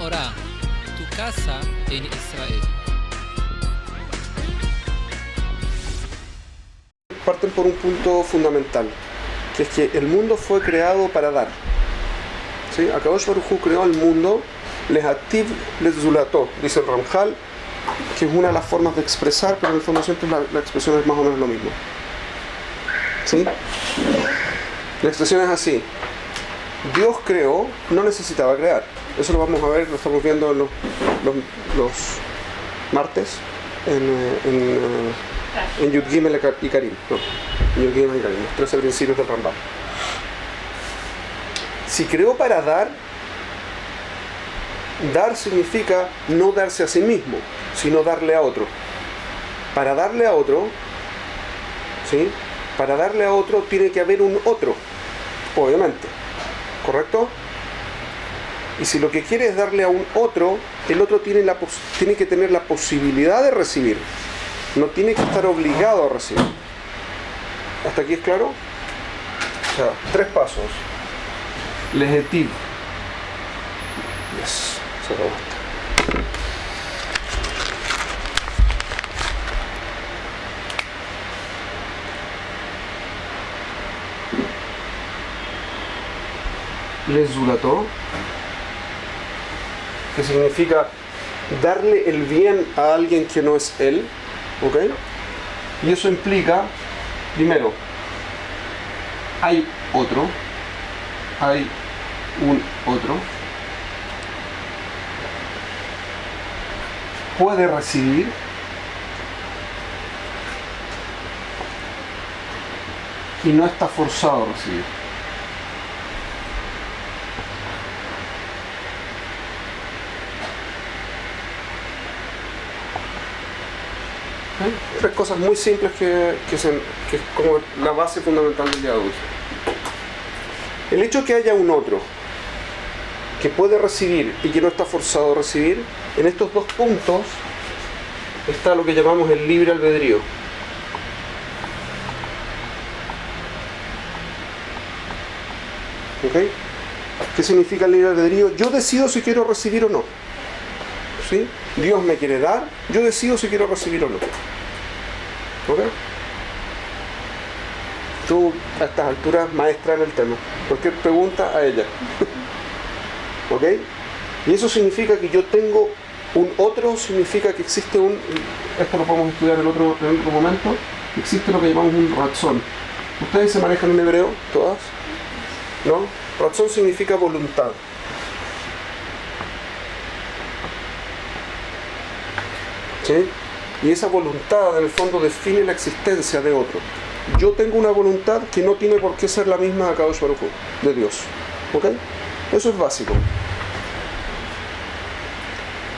ahora tu casa en Israel. Parten por un punto fundamental, que es que el mundo fue creado para dar. ¿Sí? Akadosh Baruj Hu creó el mundo, lehativ lezulató, dice el Ramjal, que es una de las formas de expresar, pero en el fondo siempre la expresión es más o menos lo mismo. ¿Sí? La expresión es así: Dios creó, no necesitaba crear. Eso lo vamos a ver, lo estamos viendo en los martes en Yud Gimel y Karim. No, en Yud Gimel y Karim, los 13 principios del Rambam. Si creó para dar, dar significa no darse a sí mismo, sino darle a otro. Para darle a otro, ¿sí? Para darle a otro tiene que haber un otro, obviamente. ¿Correcto? Y si lo que quiere es darle a un otro, el otro tiene que tener la posibilidad de recibir. No tiene que estar obligado a recibir. ¿Hasta aquí es claro? O sea, 3 pasos. Lehetiv. Yes, se acabó. Lezulató, que significa darle el bien a alguien que no es él, ¿ok? Y eso implica, primero, hay otro, hay un otro, puede recibir, y no está forzado a recibir. ¿Sí? 3 cosas muy simples que es como la base fundamental del día de hoy. El hecho de que haya un otro que puede recibir y que no está forzado a recibir, en estos 2 puntos está lo que llamamos el libre albedrío. ¿Ok? ¿Qué significa el libre albedrío? Yo decido si quiero recibir o no. ¿Sí? Dios me quiere dar, yo decido si quiero recibir o no. ¿Ok? Tú a estas alturas maestra en el tema. Cualquier pregunta a ella. ¿Ok? Y eso significa que yo tengo un otro, significa que existe un... Esto lo podemos estudiar en otro momento. Existe lo que llamamos un ratzón. ¿Ustedes se manejan en hebreo? ¿Todas? ¿No? Ratzón significa voluntad. ¿Sí? Y esa voluntad en el fondo define la existencia de otro. Yo tengo una voluntad que no tiene por qué ser la misma de Akadosh Baruj Hu, de Dios. ¿Ok? Eso es básico.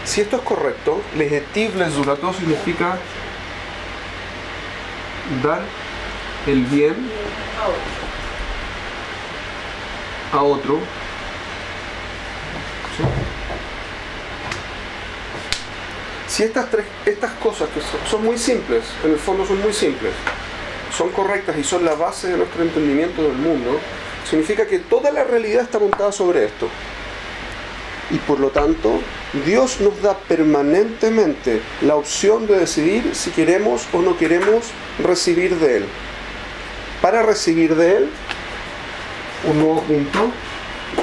Si esto es correcto, lehetiv lezulató significa dar el bien a otro. ¿Sí? Si estas cosas que son muy simples, en el fondo son muy simples, son correctas y son la base de nuestro entendimiento del mundo, significa que toda la realidad está montada sobre esto. Y por lo tanto, Dios nos da permanentemente la opción de decidir si queremos o no queremos recibir de Él. Para recibir de Él, un nuevo punto,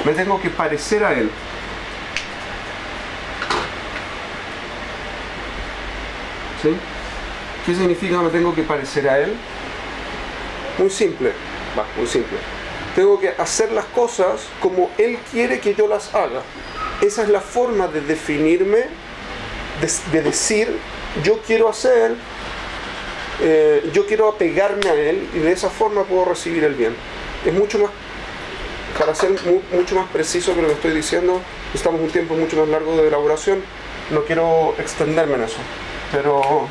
me tengo que parecer a Él. ¿Sí? ¿Qué significa me tengo que parecer a Él? Muy simple, muy simple. Tengo que hacer las cosas como Él quiere que yo las haga. Esa es la forma de definirme, de decir, yo quiero hacer, yo quiero apegarme a Él, y de esa forma puedo recibir el bien. Es mucho más, para ser mucho más preciso que lo que estoy diciendo, estamos un tiempo mucho más largo de elaboración, no quiero extenderme en eso. Pero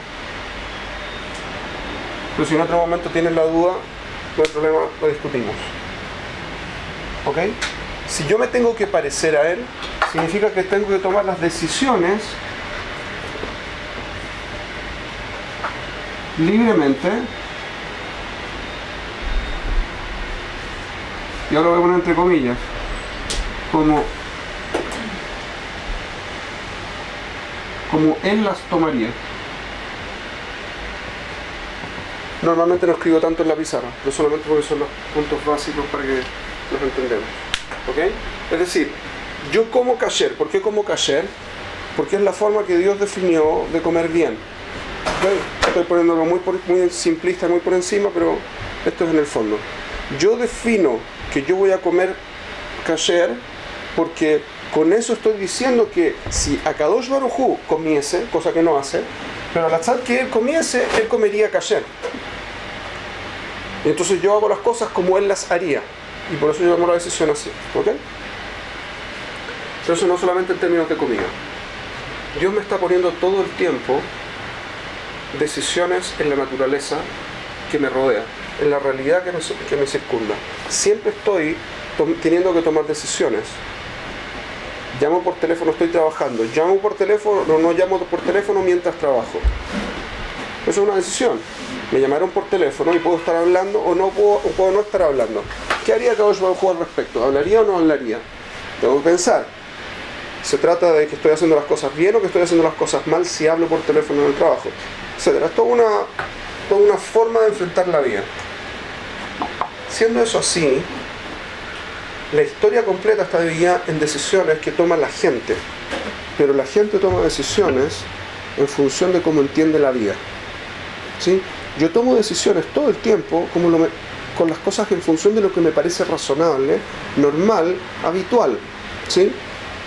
si en otro momento tienen la duda, no hay problema, lo discutimos. ¿Ok? Si yo me tengo que parecer a Él, significa que tengo que tomar las decisiones libremente. Y ahora lo voy a poner entre comillas, como como Él las tomaría. Normalmente no escribo tanto en la pizarra, pero solamente porque son los puntos básicos para que los entendamos. ¿Ok? Es decir, yo como kasher. ¿Por qué como kasher? Porque es la forma que Dios definió de comer bien. ¿Okay? Estoy poniéndolo muy simplista, muy por encima, pero esto es en el fondo. Yo defino que yo voy a comer kasher porque con eso estoy diciendo que si Akadosh Baruj Hu comiese, cosa que no hace, pero al azar que él comiese, él comería kasher. Y entonces yo hago las cosas como él las haría. Y por eso yo tomo la decisión así. ¿Ok? Pero eso no solamente en términos de comida. Dios me está poniendo todo el tiempo decisiones en la naturaleza que me rodea, en la realidad que me circunda. Siempre estoy teniendo que tomar decisiones. Llamo por teléfono, estoy trabajando. Llamo por teléfono, no llamo por teléfono mientras trabajo. Eso es una decisión. Me llamaron por teléfono y puedo estar hablando o puedo no estar hablando. ¿Qué haría Kadosh Baruj Hu al respecto? ¿Hablaría o no hablaría? Tengo que pensar. Se trata de que estoy haciendo las cosas bien o que estoy haciendo las cosas mal si hablo por teléfono en el trabajo, etc. Es toda una forma de enfrentar la vida. Siendo eso así, la historia completa está dividida en decisiones que toma la gente, pero la gente toma decisiones en función de cómo entiende la vida. ¿Sí? Yo tomo decisiones todo el tiempo con las cosas en función de lo que me parece razonable, normal, habitual. ¿Sí?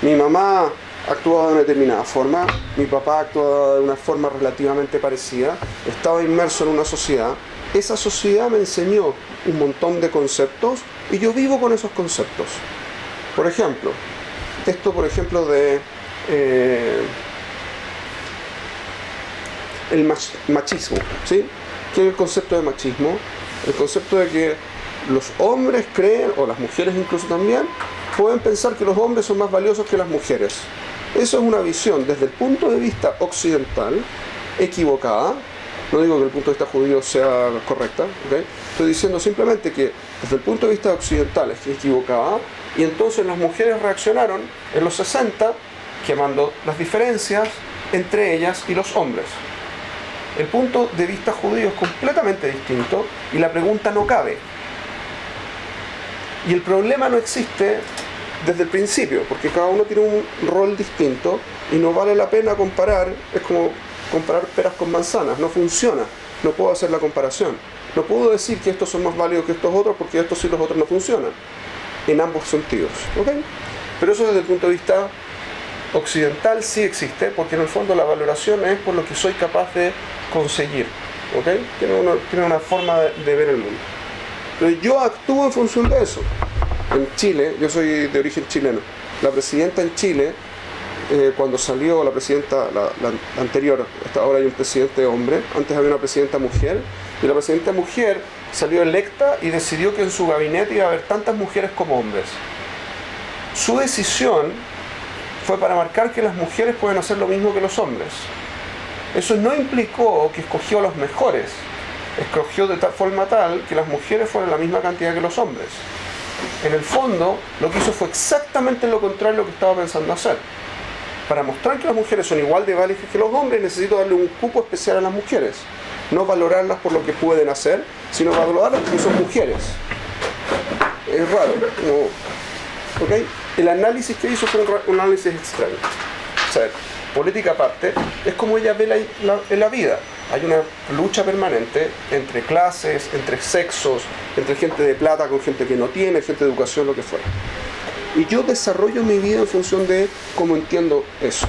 Mi mamá actuaba de una determinada forma, mi papá actuaba de una forma relativamente parecida, estaba inmerso en una sociedad. Esa sociedad me enseñó un montón de conceptos y yo vivo con esos conceptos. Por ejemplo, de el machismo, ¿sí? ¿Qué es el concepto de machismo? El concepto de que los hombres creen, o las mujeres incluso también, pueden pensar que los hombres son más valiosos que las mujeres. Eso es una visión desde el punto de vista occidental equivocada. No digo que el punto de vista judío sea correcta, ¿okay? Estoy diciendo simplemente que desde el punto de vista occidental es equivocada, y entonces las mujeres reaccionaron en los 60 quemando las diferencias entre ellas y los hombres. El punto de vista judío es completamente distinto y la pregunta no cabe. Y el problema no existe desde el principio, porque cada uno tiene un rol distinto y no vale la pena comparar. Es como comparar peras con manzanas, no funciona, no puedo hacer la comparación. No puedo decir que estos son más válidos que estos otros porque estos sí, los otros no funcionan, en ambos sentidos. ¿Okay? Pero eso desde el punto de vista occidental sí existe, porque en el fondo la valoración es por lo que soy capaz de conseguir. ¿Okay? Tiene una forma de ver el mundo. Pero yo actúo en función de eso. En Chile, yo soy de origen chileno, la presidenta en Chile, cuando salió la presidenta, la anterior, hasta ahora hay un presidente hombre, antes había una presidenta mujer, y la presidenta mujer salió electa y decidió que en su gabinete iba a haber tantas mujeres como hombres. Su decisión fue para marcar que las mujeres pueden hacer lo mismo que los hombres. Eso no implicó que escogió a los mejores, escogió de tal forma tal que las mujeres fueran la misma cantidad que los hombres. En el fondo, lo que hizo fue exactamente lo contrario de lo que estaba pensando hacer. Para mostrar que las mujeres son igual de válidas que los hombres, necesito darle un cupo especial a las mujeres. No valorarlas por lo que pueden hacer, sino valorarlas porque son mujeres. Es raro. ¿Okay? El análisis que hizo fue un análisis extraño. O sea, política aparte, es como ella ve la vida. Hay una lucha permanente entre clases, entre sexos, entre gente de plata con gente que no tiene, gente de educación, lo que fuera. Y yo desarrollo mi vida en función de cómo entiendo eso.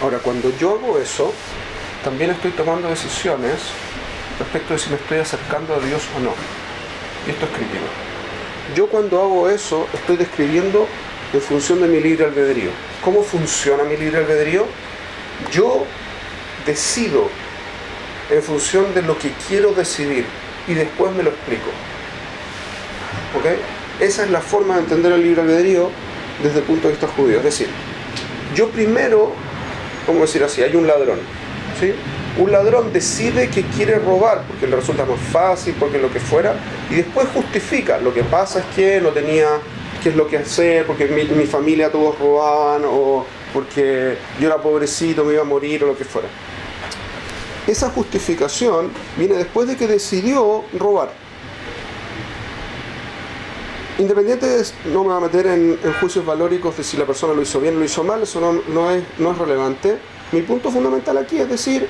Ahora, cuando yo hago eso, también estoy tomando decisiones respecto de si me estoy acercando a Dios o no. Y esto es crítico. Yo cuando hago eso, estoy describiendo en función de mi libre albedrío. ¿Cómo funciona mi libre albedrío? Yo decido en función de lo que quiero decidir y después me lo explico. ¿Ok? Esa es la forma de entender el libre albedrío desde el punto de vista judío. Es decir, yo primero, vamos a decir así, hay un ladrón, ¿sí? Un ladrón decide que quiere robar porque le resulta más fácil, porque lo que fuera, y después justifica. Lo que pasa es que no tenía qué es lo que hacer, porque mi familia todos robaban, o porque yo era pobrecito, me iba a morir o lo que fuera. Esa justificación viene después de que decidió robar. Independiente de, no me voy a meter en juicios valóricos de si la persona lo hizo bien o lo hizo mal, eso no es relevante. Mi punto fundamental aquí es decir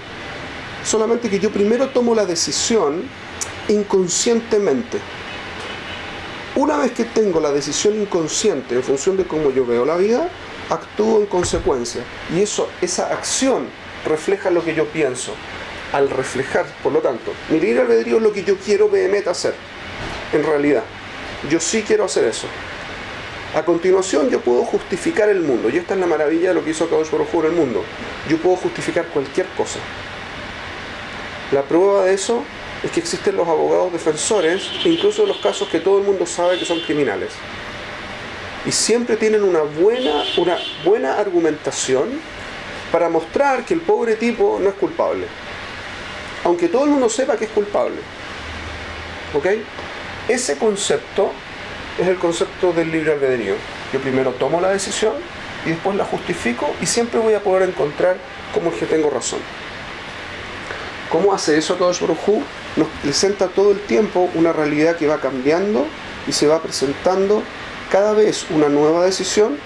solamente que yo primero tomo la decisión inconscientemente. Una vez que tengo la decisión inconsciente en función de cómo yo veo la vida, actúo en consecuencia. Y esa acción refleja lo que yo pienso. Al reflejar, por lo tanto, mi libre albedrío es lo que yo quiero vehemente hacer. En realidad, yo sí quiero hacer eso. A continuación, yo puedo justificar el mundo. Y esta es la maravilla de lo que hizo Kadosh Baruj Hu en el mundo. Yo puedo justificar cualquier cosa. La prueba de eso es que existen los abogados defensores, incluso en los casos que todo el mundo sabe que son criminales. Y siempre tienen una buena argumentación para mostrar que el pobre tipo no es culpable. Aunque todo el mundo sepa que es culpable. ¿Ok? Ese concepto es el concepto del libre albedrío. Yo primero tomo la decisión y después la justifico y siempre voy a poder encontrar cómo es que tengo razón. ¿Cómo hace eso Kadosh Baruj Hu? Nos presenta todo el tiempo una realidad que va cambiando y se va presentando cada vez una nueva decisión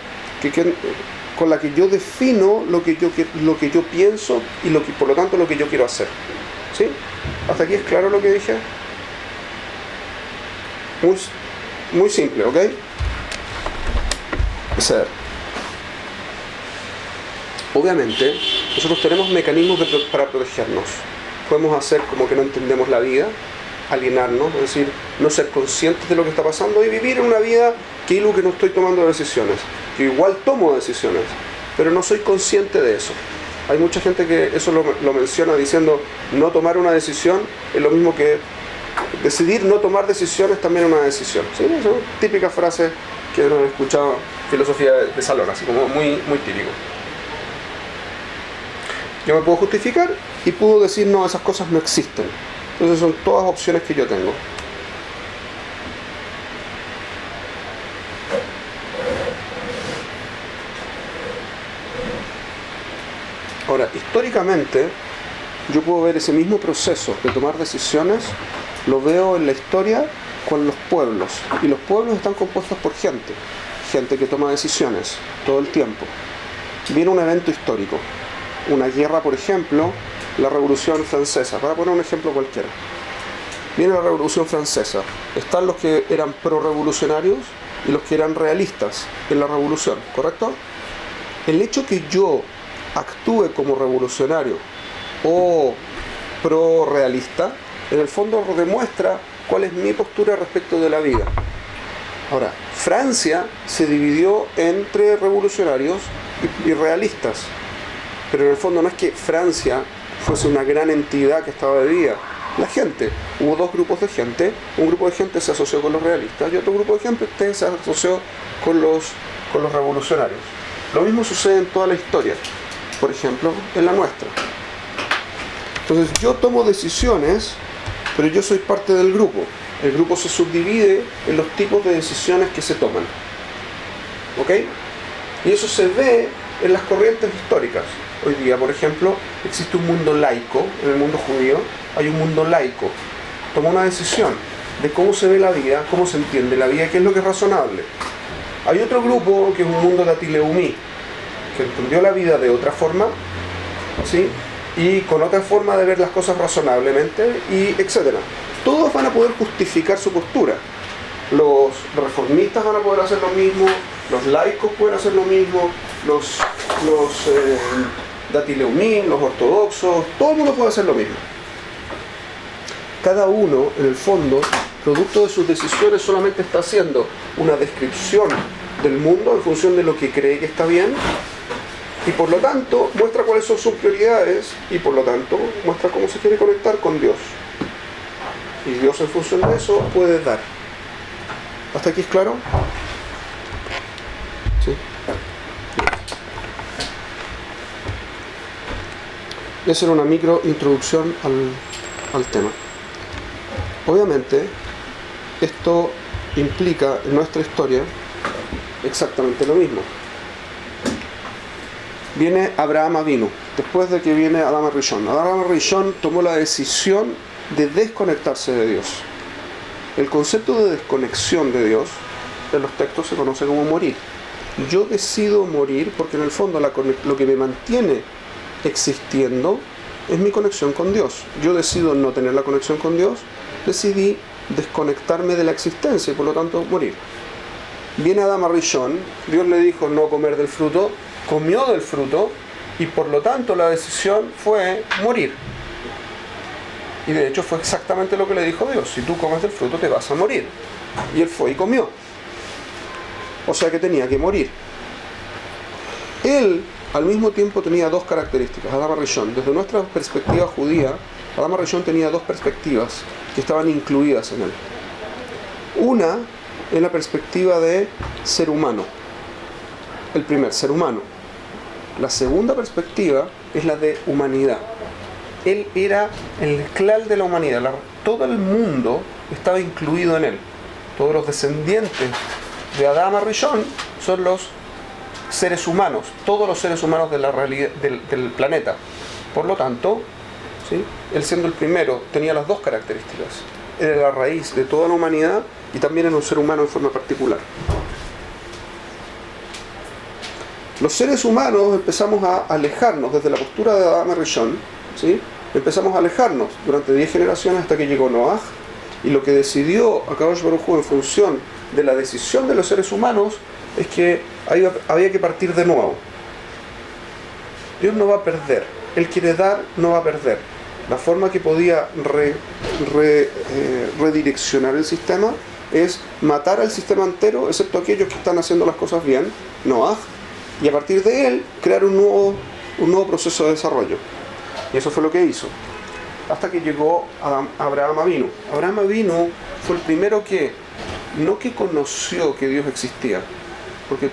con la que yo defino lo que yo pienso y por lo tanto lo que yo quiero hacer. ¿Sí? ¿Hasta aquí es claro lo que dije? Muy simple, ¿ok? O sea, obviamente, nosotros tenemos mecanismos para protegernos. Podemos hacer como que no entendemos la vida, alienarnos, es decir, no ser conscientes de lo que está pasando y vivir en una vida que no estoy tomando decisiones. Yo igual tomo decisiones, pero no soy consciente de eso. Hay mucha gente que eso lo menciona diciendo no tomar una decisión es lo mismo que decidir no tomar decisiones también es una decisión. ¿Sí? Eso es típica frase que uno ha escuchado en filosofía de salón, así como muy, muy típico. Yo me puedo justificar y puedo decir no, esas cosas no existen. Entonces son todas opciones que yo tengo. Ahora, históricamente, yo puedo ver ese mismo proceso de tomar decisiones, lo veo en la historia con los pueblos. Y los pueblos están compuestos por gente que toma decisiones todo el tiempo. Viene un evento histórico, una guerra, por ejemplo, la Revolución Francesa, para poner un ejemplo cualquiera. Viene la Revolución Francesa, están los que eran pro-revolucionarios y los que eran realistas en la revolución, ¿correcto? El hecho que yo actúe como revolucionario o pro-realista, en el fondo demuestra cuál es mi postura respecto de la vida. Ahora, Francia se dividió entre revolucionarios y realistas, pero en el fondo no es que Francia fuese una gran entidad que estaba dividida. La gente, hubo dos grupos de gente, un grupo de gente se asoció con los realistas y otro grupo de gente se asoció con los revolucionarios. Lo mismo sucede en toda la historia, por ejemplo, en la nuestra. Entonces yo tomo decisiones, pero yo soy parte del grupo. El grupo se subdivide en los tipos de decisiones que se toman. ¿Ok? Y eso se ve en las corrientes históricas. Hoy día, por ejemplo, existe un mundo laico, en el mundo judío hay un mundo laico. Toma una decisión de cómo se ve la vida, cómo se entiende la vida, qué es lo que es razonable. Hay otro grupo que es un mundo datileumí, que entendió la vida de otra forma, ¿sí? Y con otra forma de ver las cosas razonablemente, y etcétera. Todos van a poder justificar su postura. Los reformistas van a poder hacer lo mismo, los laicos pueden hacer lo mismo, los datileumí, los ortodoxos, todo el mundo puede hacer lo mismo. Cada uno, en el fondo, producto de sus decisiones, solamente está haciendo una descripción del mundo en función de lo que cree que está bien, y por lo tanto muestra cuáles son sus prioridades, y por lo tanto muestra cómo se quiere conectar con Dios. Y Dios, en función de eso, puede dar. ¿Hasta aquí es claro? ¿Sí? Esa era una micro introducción al tema. Obviamente, esto implica en nuestra historia exactamente lo mismo. viene Abraham Avinu, después de que viene Adam Rishon. Adam Rishon tomó la decisión de desconectarse de Dios. El concepto de desconexión de Dios en los textos se conoce como morir. Yo decido morir porque en el fondo lo que me mantiene existiendo es mi conexión con Dios. Yo decido no tener la conexión con Dios, decidí desconectarme de la existencia y por lo tanto morir. Viene Adam Rishon, Dios le dijo no comer del fruto, comió del fruto y por lo tanto la decisión fue morir. Y de hecho fue exactamente lo que le dijo Dios: si tú comes del fruto te vas a morir. Y él fue y comió. O sea que tenía que morir. Él al mismo tiempo tenía dos características, Adam Rishon. Desde nuestra perspectiva judía, Adam Rishon tenía dos perspectivas que estaban incluidas en él. Una es la perspectiva de ser humano, el primer ser humano. La segunda perspectiva es la de humanidad. Él era el clal de la humanidad, todo el mundo estaba incluido en él. Todos los descendientes de Adam Rishon son los seres humanos, todos los seres humanos de la realidad, del planeta. Por lo tanto, ¿sí?, él siendo el primero tenía las dos características. Era la raíz de toda la humanidad y también era un ser humano en forma particular. Los seres humanos empezamos a alejarnos desde la postura de Adam Rishon, ¿sí? Empezamos a alejarnos durante 10 generaciones hasta que llegó Noah, y lo que decidió Akadosh Baruj Hu en función de la decisión de los seres humanos es que había que partir de nuevo. Dios no va a perder, Él quiere dar, no va a perder. La forma que podía redireccionar el sistema es matar al sistema entero, excepto aquellos que están haciendo las cosas bien, Noah, y a partir de él crear un nuevo proceso de desarrollo. Y eso fue lo que hizo, hasta que llegó a Abraham Avinu. Abraham Avinu fue el primero que conoció que Dios existía, porque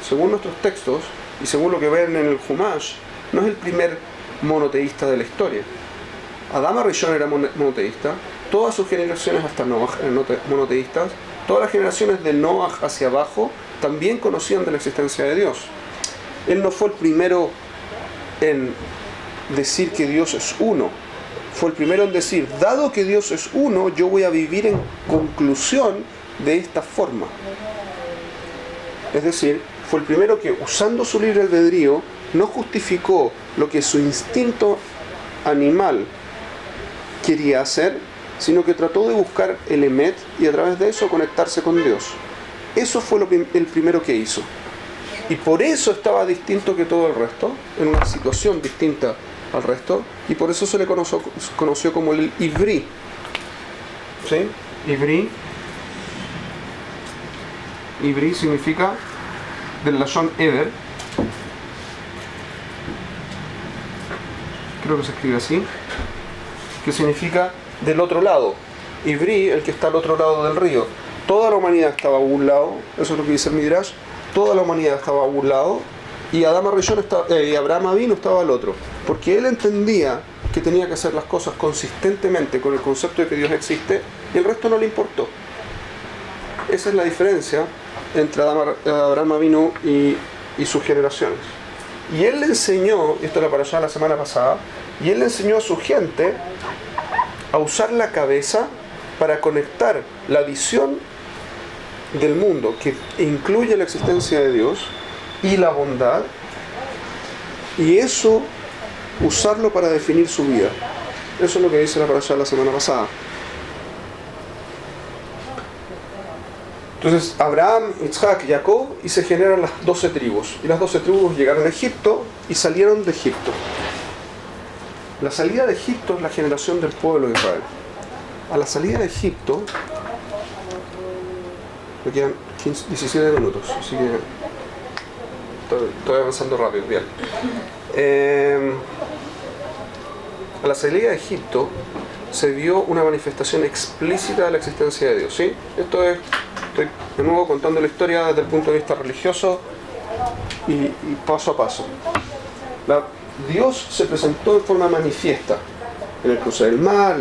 según nuestros textos y según lo que ven en el Humash, no es el primer monoteísta de la historia. Adam Rishon era monoteísta, todas sus generaciones hasta Noah eran monoteístas, todas las generaciones de Noah hacia abajo también conocían de la existencia de Dios. Él no fue el primero en decir que Dios es uno, fue el primero en decir, dado que Dios es uno, yo voy a vivir en conclusión de esta forma. Es decir, fue el primero que, usando su libre albedrío, no justificó lo que su instinto animal quería hacer, sino que trató de buscar el emet y a través de eso conectarse con Dios. Eso fue el primero que hizo. Y por eso estaba distinto que todo el resto, en una situación distinta al resto, y por eso se le conoció como el Ivri. ¿Sí? Ivri significa del lashon Ever. Creo que se escribe así. Que significa del otro lado. Ivri, el que está al otro lado del río. Toda la humanidad estaba a un lado, eso es lo que dice el Midrash. Toda la humanidad estaba a un lado y Abraham Avinu estaba al otro, porque él entendía que tenía que hacer las cosas consistentemente con el concepto de que Dios existe y el resto no le importó. Esa es la diferencia entre Abraham Avinu y sus generaciones. Y él le enseñó, esto era para allá la semana pasada, y él le enseñó a su gente a usar la cabeza para conectar la visión del mundo, que incluye la existencia de Dios y la bondad, y eso usarlo para definir su vida. Eso es lo que dice la parashá la semana pasada. Entonces Abraham, Isaac y Jacob, y se generan las 12 tribus, y las 12 tribus llegaron a Egipto y salieron de Egipto. La salida de Egipto es la generación del pueblo de Israel. A la salida de Egipto me quedan 17 minutos, así que estoy avanzando rápido, bien. A la salida de Egipto se vio una manifestación explícita de la existencia de Dios, ¿sí? Estoy de nuevo contando la historia desde el punto de vista religioso y paso a paso. Dios se presentó en forma manifiesta en el cruce del mar,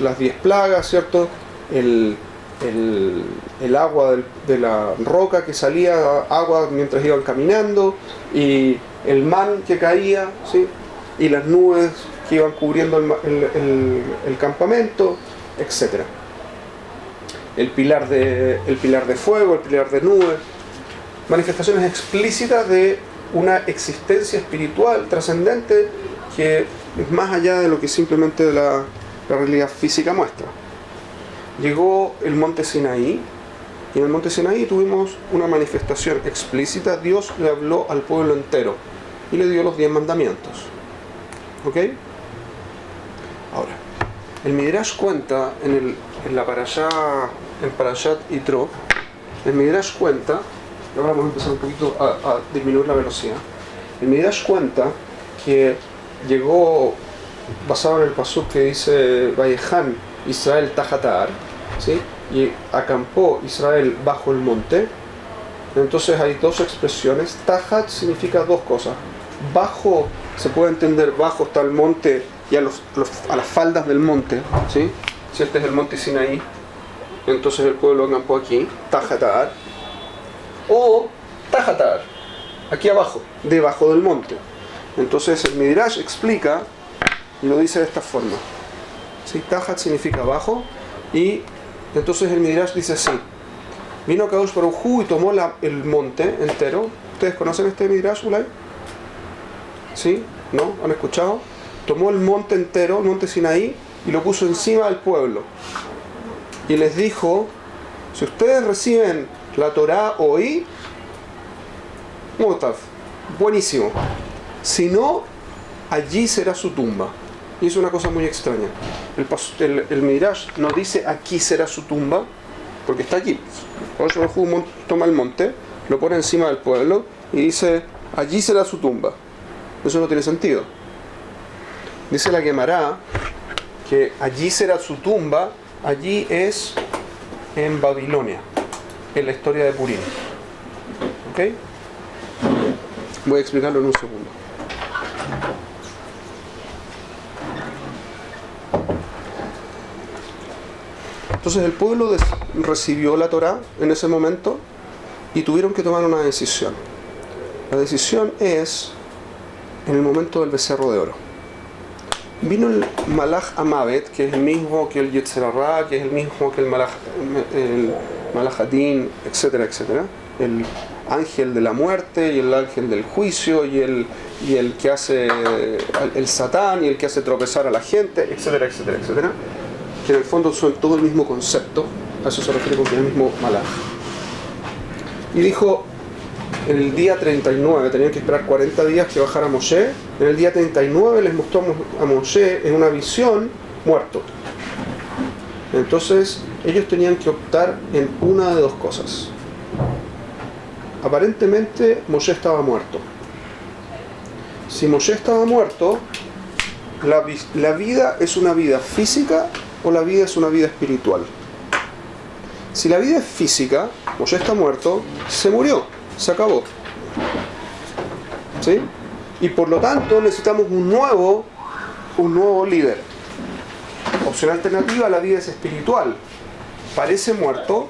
las 10 plagas, ¿cierto? El agua de la roca que salía agua mientras iban caminando, y el man que caía, ¿sí? Y las nubes que iban cubriendo el campamento, etc. El pilar de fuego, el pilar de nube, manifestaciones explícitas de una existencia espiritual trascendente que es más allá de lo que simplemente la realidad física muestra. Llegó el monte Sinaí, y en el monte Sinaí tuvimos una manifestación explícita. Dios le habló al pueblo entero y le dio los 10 mandamientos. ¿Ok? Ahora, el Midrash cuenta en la Parashá, en Parashat Yitro, el Midrash cuenta, y ahora vamos a empezar un poquito a disminuir la velocidad. El Midrash cuenta que llegó, basado en el pasuk que dice Vayehan Israel Tajatar, ¿sí? Y acampó Israel bajo el monte. Entonces hay dos expresiones. Tajat significa dos cosas. Bajo, se puede entender, bajo está el monte y a las faldas del monte, ¿sí? Si este es el monte Sinaí, entonces el pueblo acampó aquí, Tajatar. O Tajatar, aquí abajo, debajo del monte. Entonces el Midrash explica y lo dice de esta forma, ¿sí? Tajat significa abajo, y entonces el Midrash dice así: vino Kadosh Baruj Hu y tomó el monte entero. ¿Ustedes conocen este Midrash, Ulay? ¿Sí? ¿No? ¿Han escuchado? Tomó el monte entero, el monte Sinaí, y lo puso encima del pueblo. Y les dijo: si ustedes reciben la Torá hoy, Mutaf, buenísimo. Si no, allí será su tumba. Y es una cosa muy extraña. El Midrash no dice aquí será su tumba, porque está allí. Toma el monte, lo pone encima del pueblo y dice allí será su tumba. Eso no tiene sentido. Dice la Gemara que allí será su tumba, allí es en Babilonia, en la historia de Purim. ¿Ok? Voy a explicarlo en un segundo. Entonces el pueblo recibió la Torá en ese momento y tuvieron que tomar una decisión. La decisión es en el momento del becerro de oro. Vino el Malach Amavet, que es el mismo que el Yetzer Hara, que es el mismo que el Malach Hadin, etcétera, etcétera. El ángel de la muerte y el ángel del juicio y el que hace el Satán y el que hace tropezar a la gente, etcétera, etcétera, etcétera. Que en el fondo son todo el mismo concepto. A eso se refiere con el mismo Malach. Y dijo: en el día 39, tenían que esperar 40 días que bajara Moshe. En el día 39 les mostró a Moshe en una visión muerto. Entonces ellos tenían que optar en una de dos cosas. Aparentemente Moshe estaba muerto. Si Moshe estaba muerto, la vida es una vida física o la vida es una vida espiritual. Si la vida es física, Moshe está muerto, se murió, se acabó. ¿Sí? Y por lo tanto necesitamos un nuevo líder. Opción alternativa: la vida es espiritual. Parece muerto,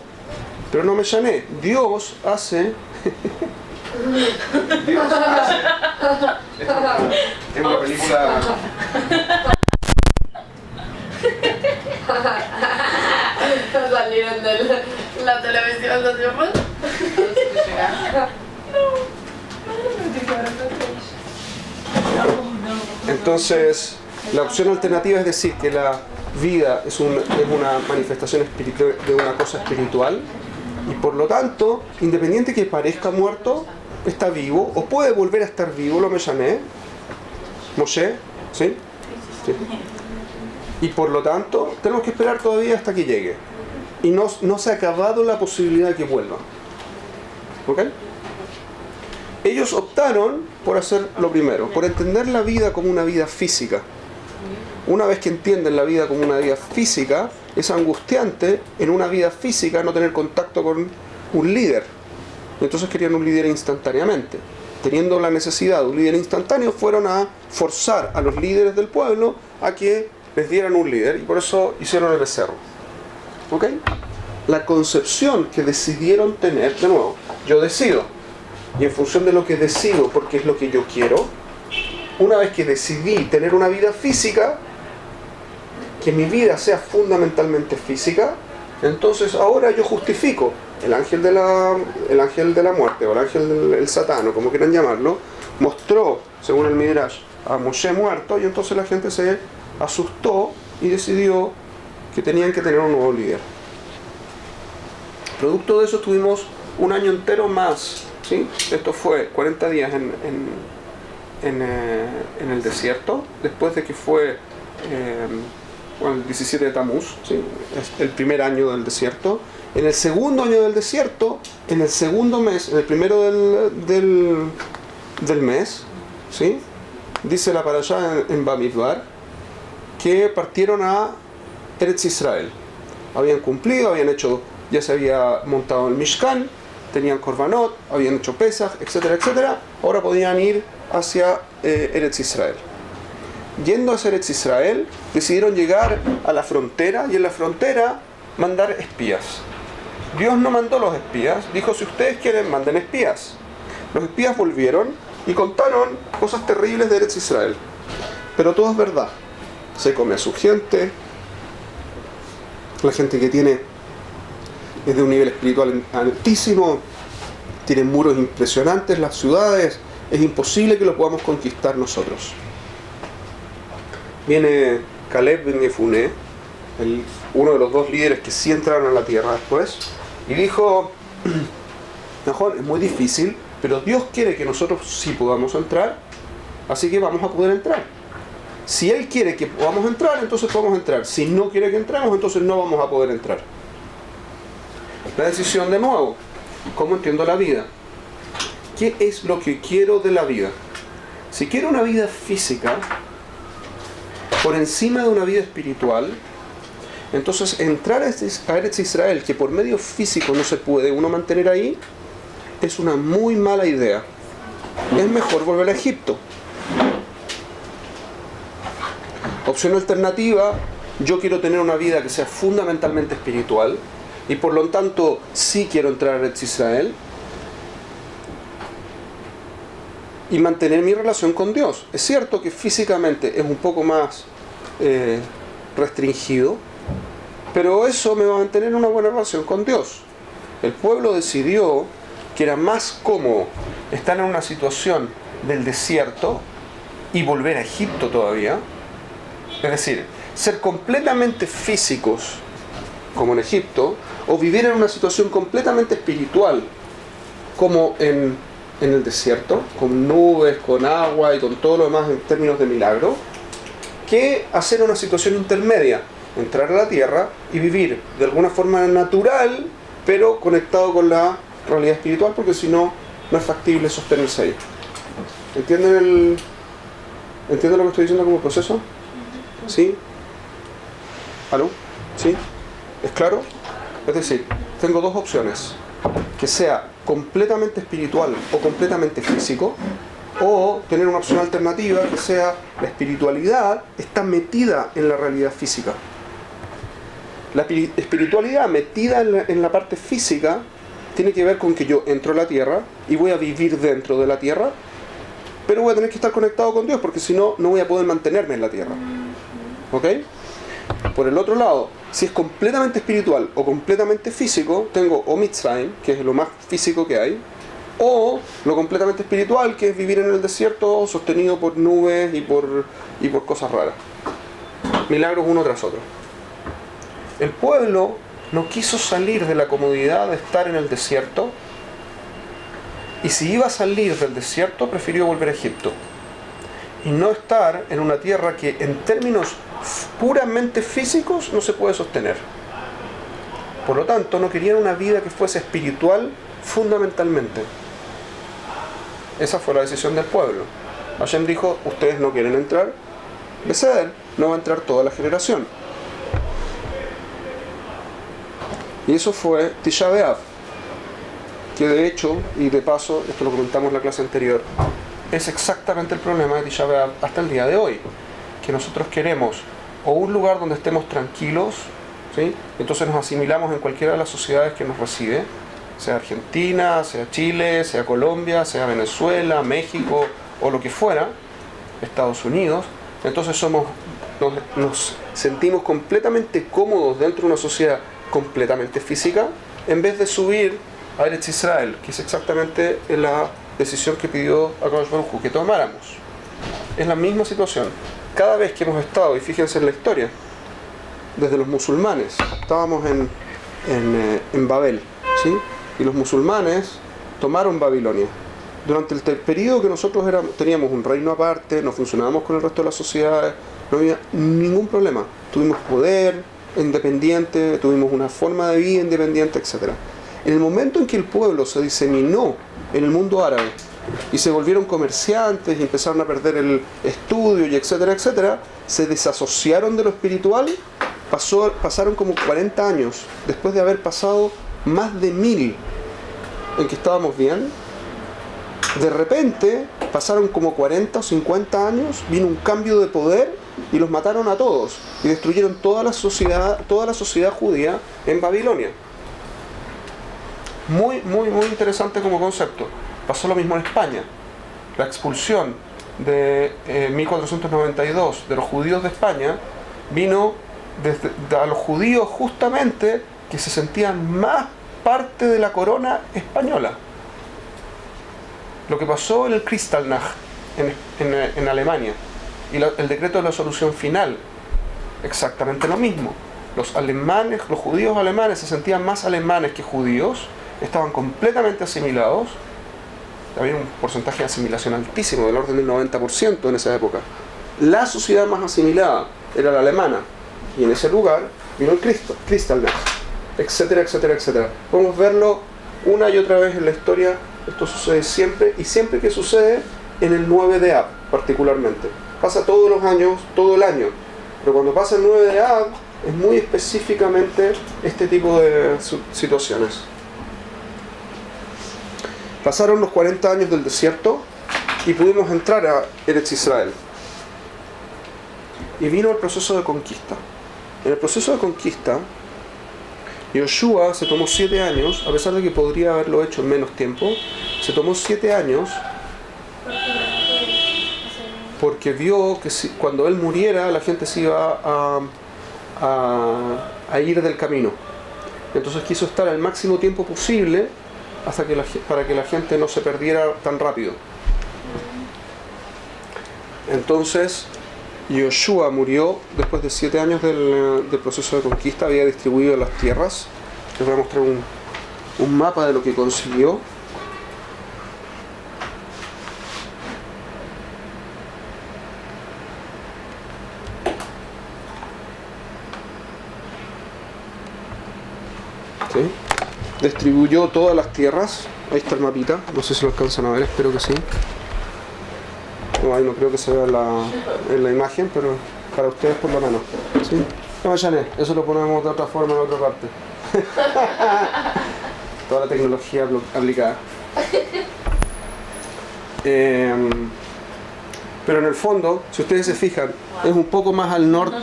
pero no me llané. Dios hace... Dios hace... Es una película... Salieron de la televisión de tiempo. Entonces, la opción alternativa es decir que la vida es una manifestación espiritual de una cosa espiritual, y por lo tanto, independiente que parezca muerto, está vivo o puede volver a estar vivo. Lo me llamé Moshe, ¿sí? Sí. Y por lo tanto, tenemos que esperar todavía hasta que llegue. Y no se ha acabado la posibilidad de que vuelva. ¿Ok? Ellos optaron por hacer lo primero, por entender la vida como una vida física. Una vez que entienden la vida como una vida física, es angustiante en una vida física no tener contacto con un líder. Entonces querían un líder instantáneamente. Teniendo la necesidad de un líder instantáneo, fueron a forzar a los líderes del pueblo a que les dieran un líder, y por eso hicieron el becerro. ¿Ok? La concepción que decidieron tener, de nuevo, yo decido. y en función de lo que decido, porque es lo que yo quiero, una vez que decidí tener una vida física, que mi vida sea fundamentalmente física, entonces ahora yo justifico el ángel de la muerte o el ángel del Satán, o como quieran llamarlo, mostró, según el Midrash, a Moshe muerto, y entonces la gente se asustó y decidió que tenían que tener un nuevo líder. Producto de eso tuvimos un año entero más, ¿sí? Esto fue 40 días en el desierto, después de que fue el 17 de Tamuz, ¿sí? Es el primer año del desierto. En el segundo año del desierto, en el segundo mes, en el primero del mes, ¿sí? Dice la parashá en Bamidbar, que partieron a Eretz Israel. Habían cumplido, habían hecho, ya se había montado el Mishkan, tenían Korbanot, habían hecho Pesach, etcétera, etcétera. Ahora podían ir hacia Eretz Israel. Yendo hacia Eretz Israel, decidieron llegar a la frontera y en la frontera mandar espías. Dios no mandó los espías, dijo: si ustedes quieren, manden espías. Los espías volvieron y contaron cosas terribles de Eretz Israel. Pero todo es verdad. Se come a su gente, la gente que tiene es de un nivel espiritual altísimo, tiene muros impresionantes, las ciudades, es imposible que lo podamos conquistar nosotros. Viene Caleb ben Yefuné, uno de los dos líderes que sí entraron a la tierra después, y dijo: mejor, es muy difícil, pero Dios quiere que nosotros sí podamos entrar, así que vamos a poder entrar. Si Él quiere que podamos entrar, entonces podemos entrar. Si no quiere que entremos, entonces no vamos a poder entrar. La decisión de nuevo: ¿cómo entiendo la vida? ¿Qué es lo que quiero de la vida? Si quiero una vida física por encima de una vida espiritual, entonces entrar a Eretz Israel, que por medio físico no se puede uno mantener ahí, es una muy mala idea. Es mejor volver a Egipto. Opción alternativa: yo quiero tener una vida que sea fundamentalmente espiritual y por lo tanto sí quiero entrar a Eretz Israel y mantener mi relación con Dios. Es cierto que físicamente es un poco más restringido, pero eso me va a mantener una buena relación con Dios. El pueblo decidió que era más cómodo estar en una situación del desierto y volver a Egipto todavía. Es decir, ser completamente físicos como en Egipto, o vivir en una situación completamente espiritual como en el desierto, con nubes, con agua y con todo lo demás en términos de milagro, que hacer una situación intermedia, entrar a la tierra y vivir de alguna forma natural, pero conectado con la realidad espiritual, porque si no, no es factible sostenerse ahí. ¿Entienden lo que estoy diciendo como proceso? ¿Sí? ¿Aló? ¿Sí? ¿Es claro? Es decir, tengo dos opciones: que sea completamente espiritual o completamente físico, o tener una opción alternativa que sea la espiritualidad está metida en la realidad física. La espiritualidad metida en la parte física tiene que ver con que yo entro a la tierra y voy a vivir dentro de la tierra, pero voy a tener que estar conectado con Dios, porque si no, no voy a poder mantenerme en la tierra. ¿Ok? Por el otro lado, si es completamente espiritual o completamente físico, tengo o Mitzrayim, que es lo más físico que hay, o lo completamente espiritual, que es vivir en el desierto sostenido por nubes y por cosas raras. Milagros uno tras otro. El pueblo no quiso salir de la comodidad de estar en el desierto, y si iba a salir del desierto, prefirió volver a Egipto y no estar en una tierra que en términos puramente físicos no se puede sostener. Por lo tanto, no querían una vida que fuese espiritual fundamentalmente. Esa fue la decisión del pueblo. Hashem dijo: ustedes no quieren entrar, Beseder, no va a entrar toda la generación. Y eso fue Tisha B'Av, que de hecho, y de paso, esto lo comentamos en la clase anterior, es exactamente el problema de Tisha B'Av hasta el día de hoy, que nosotros queremos o un lugar donde estemos tranquilos, ¿sí? Entonces nos asimilamos en cualquiera de las sociedades que nos recibe, sea Argentina, sea Chile, sea Colombia, sea Venezuela, México o lo que fuera, Estados Unidos. Entonces nos sentimos completamente cómodos dentro de una sociedad completamente física, en vez de subir a Eretz Israel, que es exactamente la decisión que pidió Akadosh Baruj Hu, que tomáramos. Es la misma situación. Cada vez que hemos estado, y fíjense en la historia, desde los musulmanes, estábamos en Babel, ¿sí? Y los musulmanes tomaron Babilonia. Durante el periodo que nosotros teníamos un reino aparte, no funcionábamos con el resto de las sociedades, no había ningún problema. Tuvimos poder independiente, tuvimos una forma de vida independiente, etc. En el momento en que el pueblo se diseminó en el mundo árabe y se volvieron comerciantes y empezaron a perder el estudio y etcétera, etcétera, se desasociaron de lo espiritual. Pasaron como 40 años, después de haber pasado más de 1000 en que estábamos bien. De repente pasaron como 40 o 50 años, vino un cambio de poder y los mataron a todos y destruyeron toda la sociedad judía en Babilonia. Muy interesante como concepto. Pasó lo mismo en España. La expulsión de 1492 de los judíos de España vino a los judíos justamente que se sentían más parte de la corona española. Lo que pasó en el Kristallnacht en Alemania y el decreto de la solución final, exactamente lo mismo. Los judíos alemanes se sentían más alemanes que judíos, estaban completamente asimilados. Había un porcentaje de asimilación altísimo, del orden del 90% en esa época. La sociedad más asimilada era la alemana, y en ese lugar vino el Kristallnacht, etcétera, etcétera, etcétera. Podemos verlo una y otra vez en la historia. Esto sucede siempre, y siempre que sucede en el 9 de Av particularmente. Pasa todos los años, todo el año, pero cuando pasa el 9 de Av es muy específicamente este tipo de situaciones. Pasaron los 40 años del desierto y pudimos entrar a Eretz Israel. Y vino el proceso de conquista. En el proceso de conquista, Yoshua se tomó 7 años, a pesar de que podría haberlo hecho en menos tiempo, se tomó 7 años porque vio que cuando él muriera la gente se iba a ir del camino. Entonces quiso estar al máximo tiempo posible para que la gente no se perdiera tan rápido. Entonces Yoshua murió después de 7 años del proceso de conquista. Había distribuido las tierras. Les voy a mostrar un mapa de lo que consiguió. ¿Sí? Distribuyó todas las tierras. Ahí está el mapita, no sé si lo alcanzan a ver, espero que sí. No, ahí no creo que se vea en la imagen, pero para ustedes por lo menos. ¿Sí? No, Janet, eso lo ponemos de otra forma en otra parte. Toda la tecnología aplicada. Pero en el fondo, si ustedes se fijan, es un poco más al norte,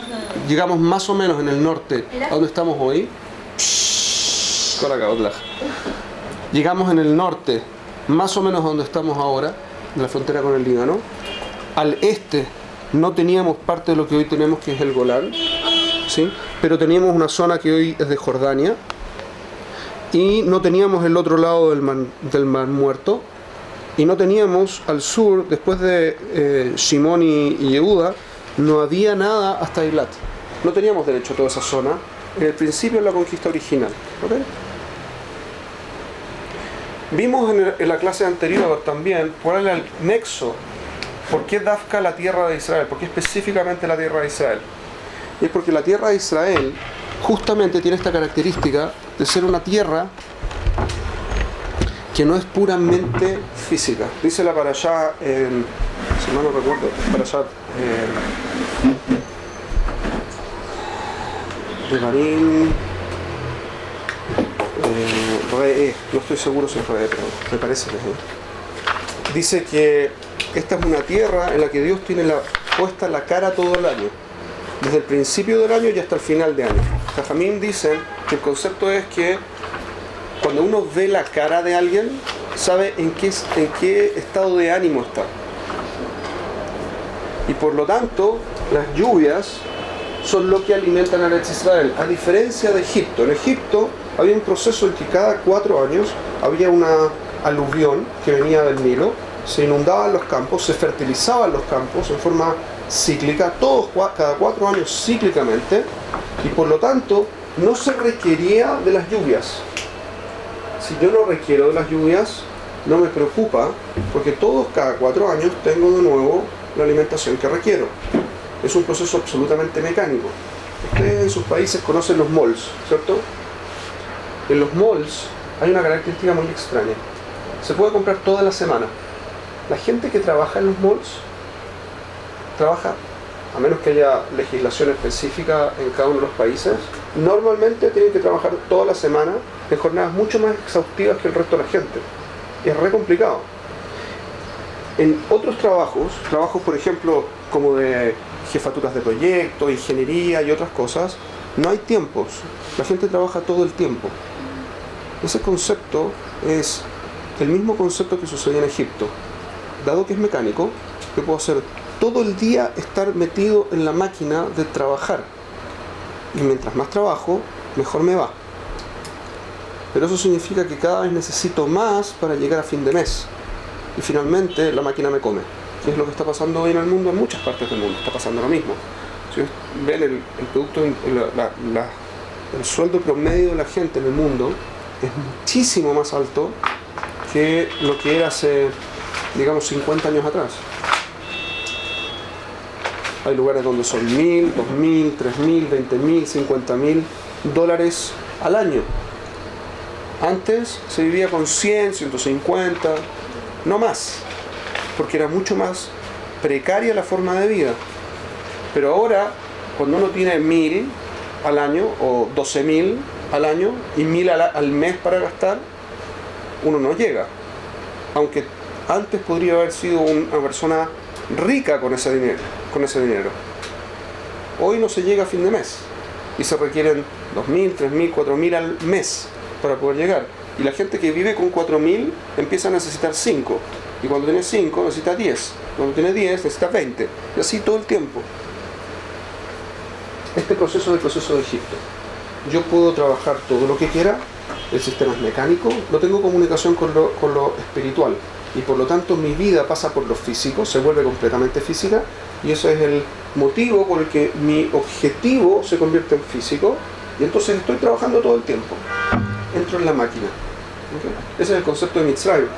llegamos más o menos en el norte a donde estamos hoy. Llegamos en el norte, más o menos a donde estamos ahora, de la frontera con el Líbano. Al este no teníamos parte de lo que hoy tenemos, que es el Golán, ¿sí? Pero teníamos una zona que hoy es de Jordania, y no teníamos el otro lado del Mar Muerto, y no teníamos al sur, después de Shimón y Yehuda, no había nada hasta Eilat. No teníamos derecho a toda esa zona en el principio de la conquista original. ¿Okay? Vimos en la clase anterior también cuál era el nexo. ¿Por qué Dafka la tierra de Israel? ¿Por qué específicamente la tierra de Israel? Y es porque la tierra de Israel justamente tiene esta característica de ser una tierra que no es puramente física. Dice la parashá, si mal no recuerdo, parashá Devarim, no estoy seguro si es Re, pero me parece que es. Dice que esta es una tierra en la que Dios tiene puesta la cara todo el año, desde el principio del año y hasta el final de año. Jajamín dicen que el concepto es que Cuando uno ve la cara de alguien, sabe en qué estado de ánimo está. Y por lo tanto, las lluvias son lo que alimentan a Eretz Israel. A diferencia de Egipto. En Egipto había un proceso en que cada 4 años había una aluvión que venía del Nilo, se inundaban los campos, se fertilizaban los campos en forma cíclica, cada 4 años cíclicamente, y por lo tanto no se requería de las lluvias. Si yo no requiero de las lluvias, no me preocupa, porque cada 4 años tengo de nuevo la alimentación que requiero. Es un proceso absolutamente mecánico. Ustedes en sus países conocen los malls, ¿cierto? En los malls hay una característica muy extraña. Se puede comprar toda la semana. La gente que trabaja en los malls trabaja, a menos que haya legislación específica en cada uno de los países, normalmente tienen que trabajar toda la semana en jornadas mucho más exhaustivas que el resto de la gente. Es re complicado. En otros trabajos por ejemplo como de jefaturas de proyectos, ingeniería y otras cosas, no hay tiempos. La gente trabaja todo el tiempo. Ese concepto es el mismo concepto que sucede en Egipto. Dado que es mecánico, yo puedo hacer todo el día estar metido en la máquina de trabajar. Y mientras más trabajo, mejor me va. Pero eso significa que cada vez necesito más para llegar a fin de mes. Y finalmente la máquina me come. Que es lo que está pasando hoy en el mundo, en muchas partes del mundo. Está pasando lo mismo. Si ven el producto, el sueldo promedio de la gente en el mundo es muchísimo más alto que lo que era hace, digamos, 50 años atrás. Hay lugares donde son 1.000, 2.000, 3.000, 20.000, 50.000 dólares al año. Antes se vivía con 100, 150, no más, porque era mucho más precaria la forma de vida. Pero ahora, cuando uno tiene 1.000 al año o 12.000 al año y 1.000 al mes para gastar, uno no llega. Aunque antes podría haber sido una persona rica con ese dinero. Hoy no se llega a fin de mes y se requieren 2.000, 3.000, 4.000 al mes para poder llegar. Y la gente que vive con 4.000 empieza a necesitar 5. Y cuando tiene 5 necesita 10. Cuando tiene 10 necesita 20. Y así todo el tiempo. Este proceso es el proceso de Egipto. Yo puedo trabajar todo lo que quiera, el sistema es mecánico, no tengo comunicación con lo espiritual. Y por lo tanto mi vida pasa por lo físico, se vuelve completamente física. Y ese es el motivo por el que mi objetivo se convierte en físico. Y entonces estoy trabajando todo el tiempo. Entro en la máquina. ¿Okay? Ese es el concepto de Mitzrayim.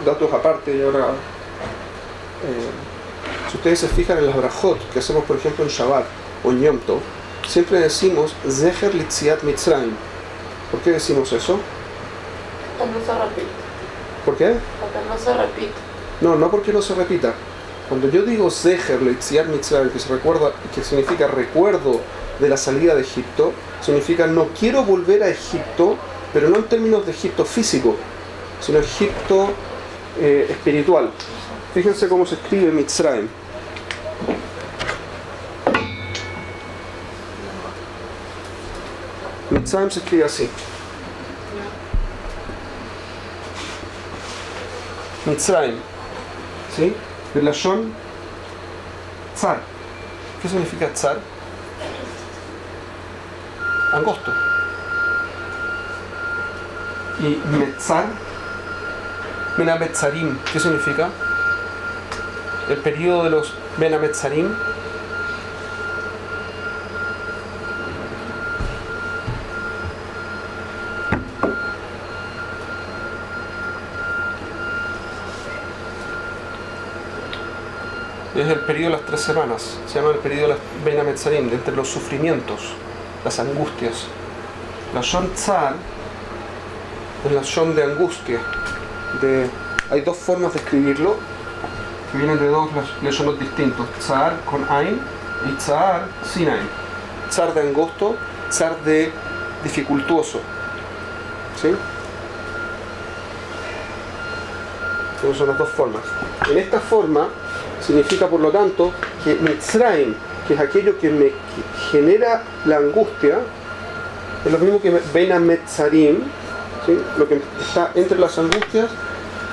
Datos aparte, y ahora si ustedes se fijan en las brajot que hacemos por ejemplo en Shabbat o en Yom Tov, siempre decimos Zecher Litziat Mitzrayim. ¿Por qué decimos eso? Porque no se repite. ¿Por qué? Porque no se repite. No porque no se repita. Cuando yo digo Zecher Litziat Mitzrayim, que significa recuerdo de la salida de Egipto, significa no quiero volver a Egipto, pero no en términos de Egipto físico, sino Egipto espiritual. Fíjense cómo se escribe Mitzrayim. Mitzrayim se escribe así. Mitzrayim, ¿sí? De Lashon Tzar. ¿Qué significa Tzar? Angosto. Y Metzar, Menametzarim, ¿qué significa? El periodo de los Menametzarim. Es el periodo de las 3 semanas, se llama el periodo de las Menametzarim, de entre los sufrimientos, las angustias. La Shon Tzar es la Shon de angustia. Hay 2 formas de escribirlo, que vienen de 2 leshonot distintos. Tzar con Ain y Tzar sin Ain. Tzar de angosto, Tzar de dificultuoso. ¿Sí? Esas son las 2 formas. En esta forma significa por lo tanto que Mitzrayim, que es aquello que me genera la angustia, es lo mismo que Benametzarim, ¿sí? Lo que está entre las angustias,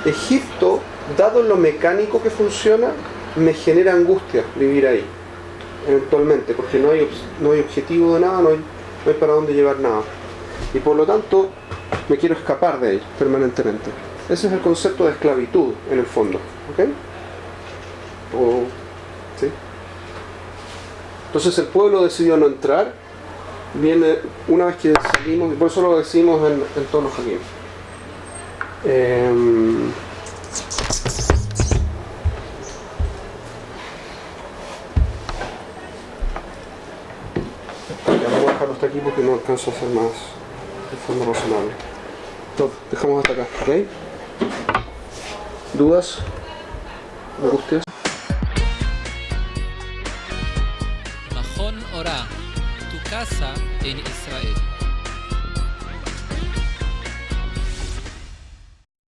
Egipto, dado lo mecánico que funciona, me genera angustia vivir ahí, eventualmente, porque no hay objetivo de nada, no hay para dónde llevar nada. Y por lo tanto, me quiero escapar de ahí permanentemente. Ese es el concepto de esclavitud, en el fondo. ¿Ok? ¿Sí? Entonces el pueblo decidió no entrar. Viene una vez que salimos, y por eso lo decimos en tono Hakim. Ya vamos a dejarlo hasta aquí porque no alcanzo a hacer más de forma razonable. Entonces, dejamos hasta acá, ¿ok? ¿Dudas? ¿Angustias? Mahon Ora, tu casa en Israel.